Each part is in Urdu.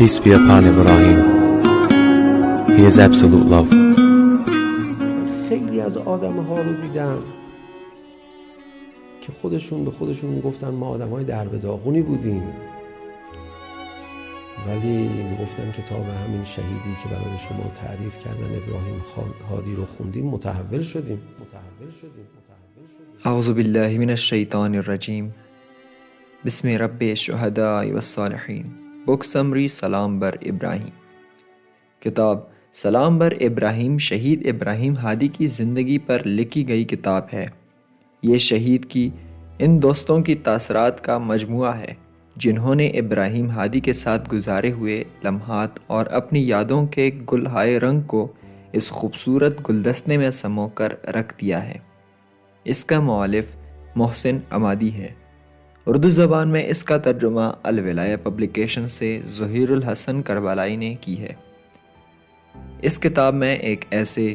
Peace be upon Ibrahim. He is absolute love. خیلی از آدم‌ها رو دیدم که خودشون به خودشون گفتن ما آدم‌های درب داغونی بودیم، ولی میگفتن کتاب همین شهیدی که برای شما تعریف کردن ابراهیم هادی رو خوندیم متحول شدیم. اعوذ باللہ من الشیطان الرجیم. بسم رب الشہداء والصالحین. بک سمری سلام بر ابراہیم. کتاب سلام بر ابراہیم شہید ابراہیم ہادی کی زندگی پر لکھی گئی کتاب ہے۔ یہ شہید کی ان دوستوں کی تاثرات کا مجموعہ ہے جنہوں نے ابراہیم ہادی کے ساتھ گزارے ہوئے لمحات اور اپنی یادوں کے گلہائے رنگ کو اس خوبصورت گلدستے میں سمو کر رکھ دیا ہے۔ اس کا مؤلف محسن عمادی ہے۔ اردو زبان میں اس کا ترجمہ الولایہ پبلیکیشن سے ظہیر الحسن کربلائی نے کی ہے۔ اس کتاب میں ایک ایسے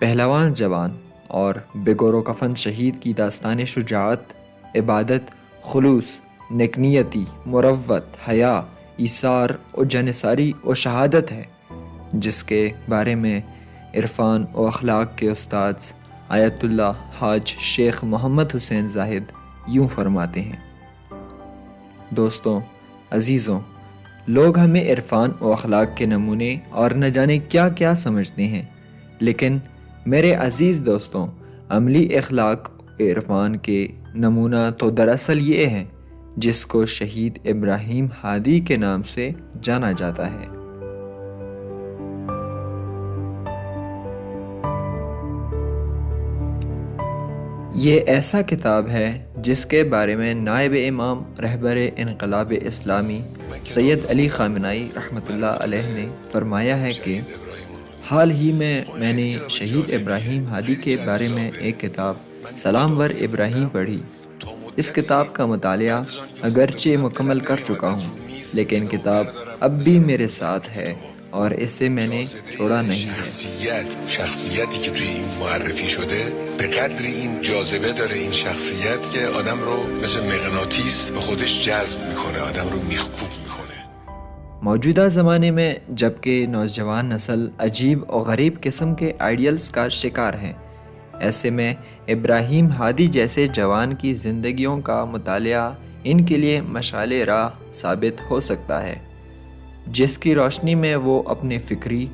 پہلوان جوان اور بے گور و کفن شہید کی داستان شجاعت، عبادت، خلوص، نیکنیتی، مروت، حیا، ایثار و جانثاری و شہادت ہے، جس کے بارے میں عرفان و اخلاق کے استاد آیت اللہ حاج شیخ محمد حسین زاہد یوں فرماتے ہیں: دوستوں، عزیزوں، لوگ ہمیں عرفان و اخلاق کے نمونے اور نہ جانے کیا کیا سمجھتے ہیں، لیکن میرے عزیز دوستوں، عملی اخلاق و عرفان کے نمونہ تو دراصل یہ ہے جس کو شہید ابراہیم ہادی کے نام سے جانا جاتا ہے۔ یہ ایسا کتاب ہے جس کے بارے میں نائب امام رہبر انقلاب اسلامی سید علی خامنائی رحمۃ اللہ علیہ نے فرمایا ہے کہ حال ہی میں نے شہید ابراہیم ہادی کے بارے میں ایک کتاب سلام بر ابراہیم پڑھی۔ اس کتاب کا مطالعہ اگرچہ مکمل کر چکا ہوں، لیکن کتاب اب بھی میرے ساتھ ہے اور اسے میں نے چھوڑا نہیں ہے۔ شخصیتی که توی این معرفی شده به قدری این جاذبه داره این شخصیت که آدم رو مثل مغناطیس به خودش جذب میکنه، آدم رو میخکوب میکنه۔ موجودہ زمانے میں جبکہ نوجوان نسل عجیب و غریب قسم کے آئیڈیلز کا شکار ہیں، ایسے میں ابراہیم ہادی جیسے جوان کی زندگیوں کا مطالعہ ان کے لیے مشعل راہ ثابت ہو سکتا ہے، جس کی روشنی میں وہ اپنے فکری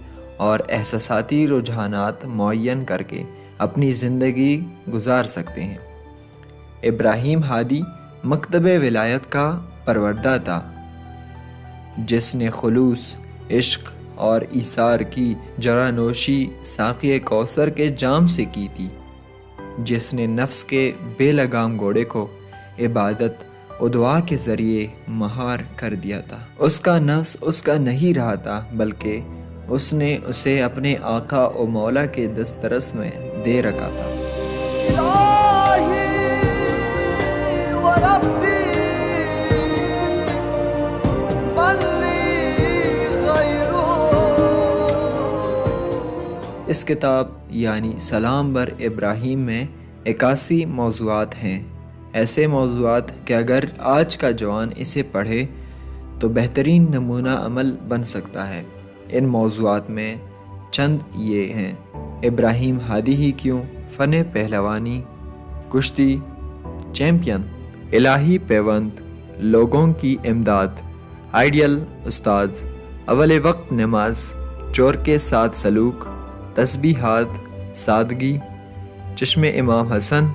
اور احساساتی رجحانات معین کر کے اپنی زندگی گزار سکتے ہیں۔ ابراہیم ہادی مکتب ولایت کا پروردہ تھا، جس نے خلوص، عشق اور ایثار کی جرانوشی ساقی کوثر کے جام سے کی تھی، جس نے نفس کے بے لگام گھوڑے کو عبادت و دعا کے ذریعے مہار کر دیا تھا۔ اس کا نفس اس کا نہیں رہا تھا، بلکہ اس نے اسے اپنے آقا و مولا کے دسترس میں دے رکھا تھا۔ اس کتاب یعنی سلام بر ابراہیم میں 81 موضوعات ہیں، ایسے موضوعات کہ اگر آج کا جوان اسے پڑھے تو بہترین نمونہ عمل بن سکتا ہے۔ ان موضوعات میں چند یہ ہیں: ابراہیم ہادی ہی کیوں، فن پہلوانی، کشتی، چیمپئن، الہی پیوند، لوگوں کی امداد، آئیڈیل استاد، اول وقت نماز، چور کے ساتھ سلوک، تسبیحات، سادگی، چشم امام حسن،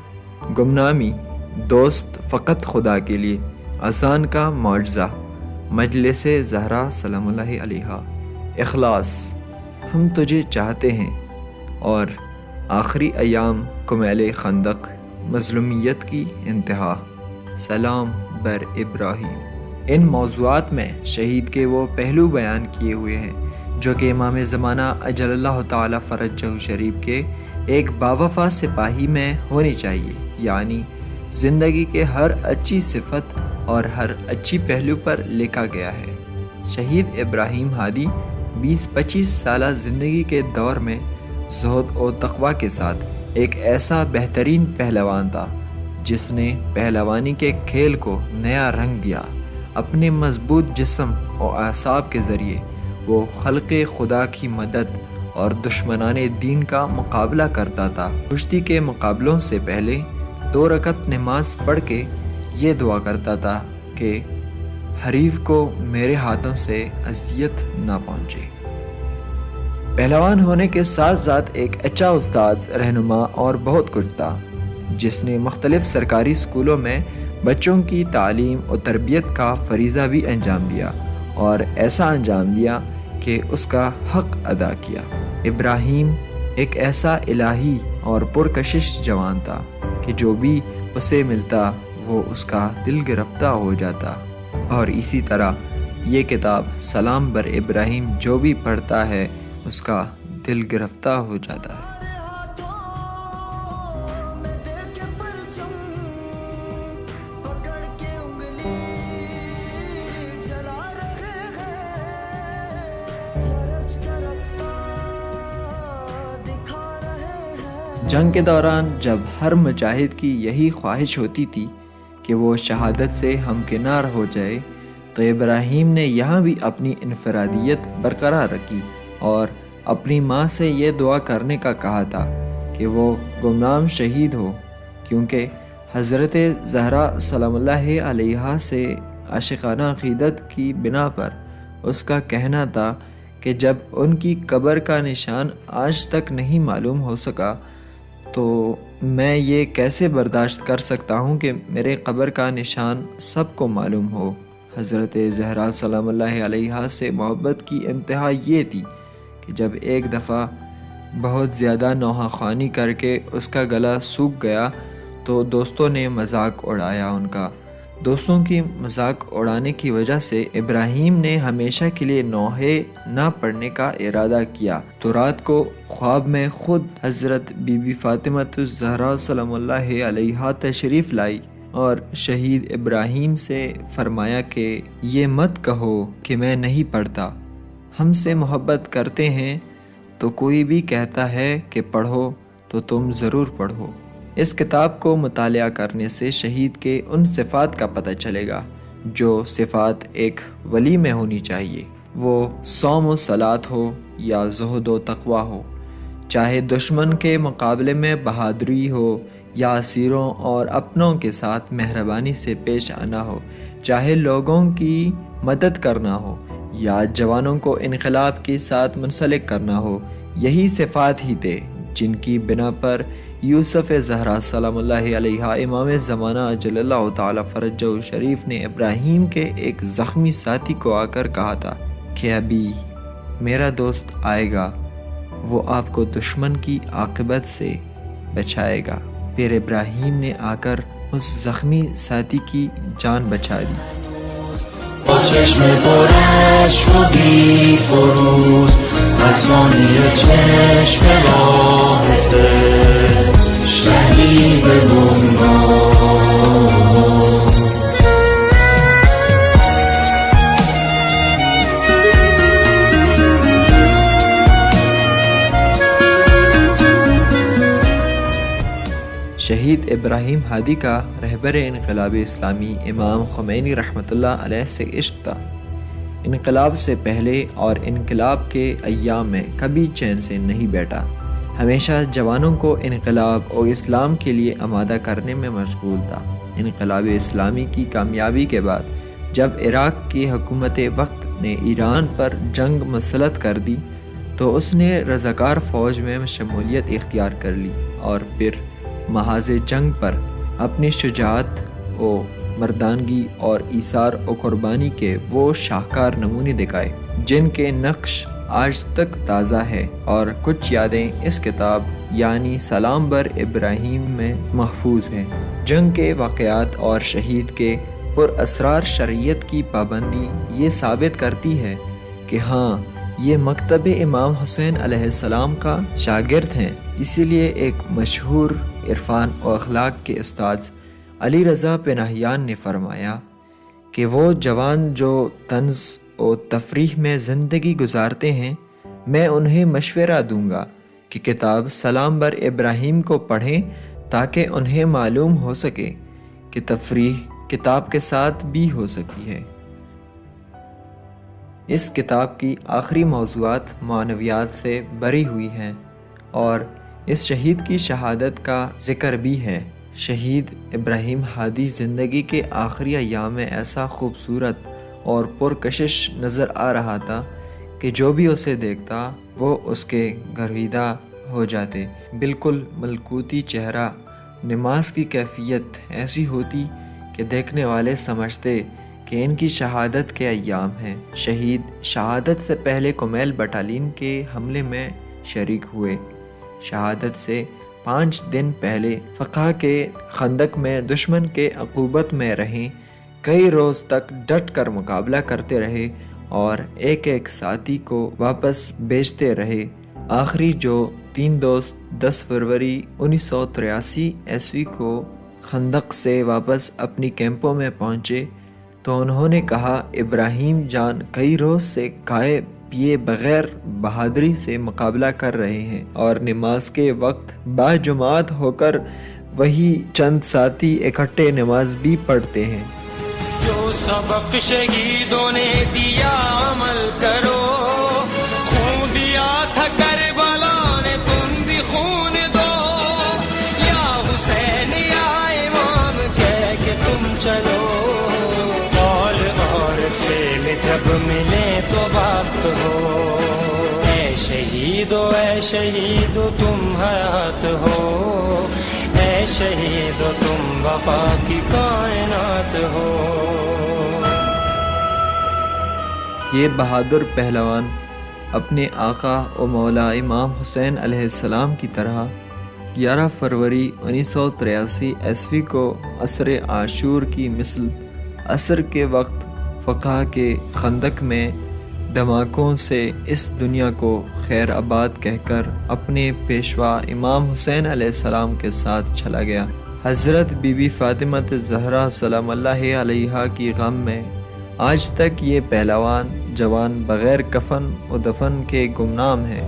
گمنامی، دوست فقط خدا کے لیے، آسان کا معجزہ، مجلس زہرا سلام اللہ علیہا، اخلاص، ہم تجھے چاہتے ہیں، اور آخری ایام کمیل خندق، مظلومیت کی انتہا، سلام بر ابراہیم۔ ان موضوعات میں شہید کے وہ پہلو بیان کیے ہوئے ہیں جو کہ امام زمانہ اجل اللہ تعالی فرجہ شریف کے ایک باوفا سپاہی میں ہونی چاہیے، یعنی زندگی کے ہر اچھی صفت اور ہر اچھی پہلو پر لکھا گیا ہے۔ شہید ابراہیم ہادی 20-25 سالہ زندگی کے دور میں زہد و تقوی کے ساتھ ایک ایسا بہترین پہلوان تھا جس نے پہلوانی کے کھیل کو نیا رنگ دیا۔ اپنے مضبوط جسم و اعصاب کے ذریعے وہ خلق خدا کی مدد اور دشمنان دین کا مقابلہ کرتا تھا۔ کشتی کے مقابلوں سے پہلے 2 رکعت نماز پڑھ کے یہ دعا کرتا تھا کہ حریف کو میرے ہاتھوں سے اذیت نہ پہنچے۔ پہلوان ہونے کے ساتھ ساتھ ایک اچھا استاد، رہنما اور بہت کچھ تھا، جس نے مختلف سرکاری اسکولوں میں بچوں کی تعلیم و تربیت کا فریضہ بھی انجام دیا، اور ایسا انجام دیا کہ اس کا حق ادا کیا۔ ابراہیم ایک ایسا الہی اور پرکشش جوان تھا کہ جو بھی اسے ملتا وہ اس کا دل گرفتہ ہو جاتا، اور اسی طرح یہ کتاب سلام بر ابراہیم جو بھی پڑھتا ہے اس کا دل گرفتہ ہو جاتا ہے۔ جنگ کے دوران جب ہر مجاہد کی یہی خواہش ہوتی تھی کہ وہ شہادت سے ہمکنار ہو جائے، تو ابراہیم نے یہاں بھی اپنی انفرادیت برقرار رکھی اور اپنی ماں سے یہ دعا کرنے کا کہا تھا کہ وہ گمنام شہید ہو، کیونکہ حضرت زہرا سلام اللہ علیہا سے عاشقانہ عقیدت کی بنا پر اس کا کہنا تھا کہ جب ان کی قبر کا نشان آج تک نہیں معلوم ہو سکا تو میں یہ کیسے برداشت کر سکتا ہوں کہ میرے قبر کا نشان سب کو معلوم ہو۔ حضرت زہرا سلام اللہ علیہا سے محبت کی انتہا یہ تھی کہ جب ایک دفعہ بہت زیادہ نوحہ خوانی کر کے اس کا گلا سوکھ گیا تو دوستوں نے مذاق اڑایا ان کا۔ دوستوں کی مذاق اڑانے کی وجہ سے ابراہیم نے ہمیشہ کے لیے نوحے نہ پڑھنے کا ارادہ کیا، تو رات کو خواب میں خود حضرت بی بی فاطمہ الزہرا سلام اللہ علیہا تشریف لائی اور شہید ابراہیم سے فرمایا کہ یہ مت کہو کہ میں نہیں پڑھتا، ہم سے محبت کرتے ہیں تو کوئی بھی کہتا ہے کہ پڑھو تو تم ضرور پڑھو۔ اس کتاب کو مطالعہ کرنے سے شہید کے ان صفات کا پتہ چلے گا جو صفات ایک ولی میں ہونی چاہیے، وہ صوم و صلات ہو یا زہد و تقوی ہو، چاہے دشمن کے مقابلے میں بہادری ہو یا اسیروں اور اپنوں کے ساتھ مہربانی سے پیش آنا ہو، چاہے لوگوں کی مدد کرنا ہو یا جوانوں کو انقلاب کے ساتھ منسلک کرنا ہو۔ یہی صفات ہی تھے جن کی بنا پر یوسف زہرا سلام اللہ علیہا امام زمانہ اجل اللہ تعالی فرجہ شریف نے ابراہیم کے ایک زخمی ساتھی کو آ کر کہا تھا کہ ابھی میرا دوست آئے گا، وہ آپ کو دشمن کی عاقبت سے بچائے گا۔ پھر ابراہیم نے آ کر اس زخمی ساتھی کی جان بچا لی۔ با چشم پر عشق و بی فروز عکسانی چشم راحته شهید گمنام شہید ابراہیم ہادی کا رہبر انقلاب اسلامی امام خمینی رحمۃ اللہ علیہ سے عشق تھا۔ انقلاب سے پہلے اور انقلاب کے ایام میں کبھی چین سے نہیں بیٹھا، ہمیشہ جوانوں کو انقلاب اور اسلام کے لیے آمادہ کرنے میں مشغول تھا۔ انقلاب اسلامی کی کامیابی کے بعد جب عراق کی حکومت وقت نے ایران پر جنگ مسلط کر دی تو اس نے رضاکار فوج میں شمولیت اختیار کر لی اور پھر محاذ جنگ پر اپنی شجاعت و مردانگی اور ایثار و قربانی کے وہ شاہکار نمونے دکھائے جن کے نقش آج تک تازہ ہے، اور کچھ یادیں اس کتاب یعنی سلام بر ابراہیم میں محفوظ ہیں۔ جنگ کے واقعات اور شہید کے پر اسرار شریعت کی پابندی یہ ثابت کرتی ہے کہ ہاں یہ مکتب امام حسین علیہ السلام کا شاگرد ہیں۔ اسی لیے ایک مشہور عرفان و اخلاق کے استاد علی رضا پناہیان نے فرمایا کہ وہ جوان جو طنز و تفریح میں زندگی گزارتے ہیں، میں انہیں مشورہ دوں گا کہ کتاب سلام بر ابراہیم کو پڑھیں تاکہ انہیں معلوم ہو سکے کہ تفریح کتاب کے ساتھ بھی ہو سکتی ہے۔ اس کتاب کی آخری موضوعات معنویات سے بری ہوئی ہیں اور اس شہید کی شہادت کا ذکر بھی ہے۔ شہید ابراہیم ہادی زندگی کے آخری ایام میں ایسا خوبصورت اور پرکشش نظر آ رہا تھا کہ جو بھی اسے دیکھتا وہ اس کے گرویدہ ہو جاتے۔ بالکل ملکوتی چہرہ، نماز کی کیفیت ایسی ہوتی کہ دیکھنے والے سمجھتے کہ ان کی شہادت کے ایام ہیں۔ شہید شہادت سے پہلے کمیل بٹالین کے حملے میں شریک ہوئے۔ شہادت سے 5 دن پہلے فقہ کے خندق میں دشمن کے عقوبت میں رہیں، کئی روز تک ڈٹ کر مقابلہ کرتے رہے اور ایک ایک ساتھی کو واپس بھیجتے رہے۔ آخری جو 3 دوست 10 فروری 1983 عیسوی کو خندق سے واپس اپنی کیمپوں میں پہنچے تو انہوں نے کہا، ابراہیم جان کئی روز سے کھائے پیے بغیر بہادری سے مقابلہ کر رہے ہیں اور نماز کے وقت باجماعت ہو کر وہی چند ساتھی اکٹھے نماز بھی پڑھتے ہیں۔ جو سبق شہیدوں نے دیا عمل کرو، خون دیا تھا کربلا نے تم بھی خون دو، یا حسین یا امام کہہ کے تم چلو، قول اور فعل جب ملے تو بات ہو، اے شہیدو تم حیات ہو، اے شہیدو تم وفا کی کائنات ہو۔ یہ بہادر پہلوان اپنے آقا و مولا امام حسین علیہ السلام کی طرح 11 فروری 1983 عیسوی کو عصر عاشور کی مثل عصر کے وقت فقہ کے خندق میں دھماکوں سے اس دنیا کو خیر آباد کہہ کر اپنے پیشوا امام حسین علیہ السلام کے ساتھ چلا گیا۔ حضرت بی بی فاطمہ الزہرا سلام اللہ علیہا کی غم میں آج تک یہ پہلوان جوان بغیر کفن و دفن کے گمنام ہے،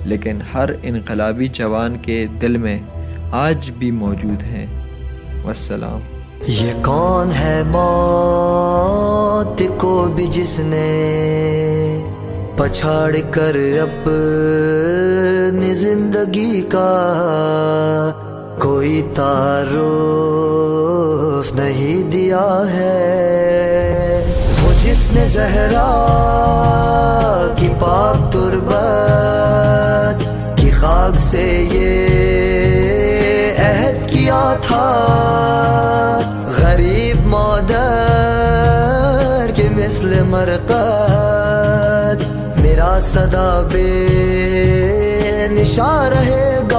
لیکن ہر انقلابی جوان کے دل میں آج بھی موجود ہیں۔ والسلام۔ یہ کون ہے موت کو بھی جس نے پچھاڑ کر اپنی زندگی کا کوئی تعارف نہیں دیا ہے، وہ جس نے زہرا کی پاک تربت کی خاک سے یہ عہد کیا تھا، غریب مادر کے مثل مرقد میرا صدا بے نشان رہے گا۔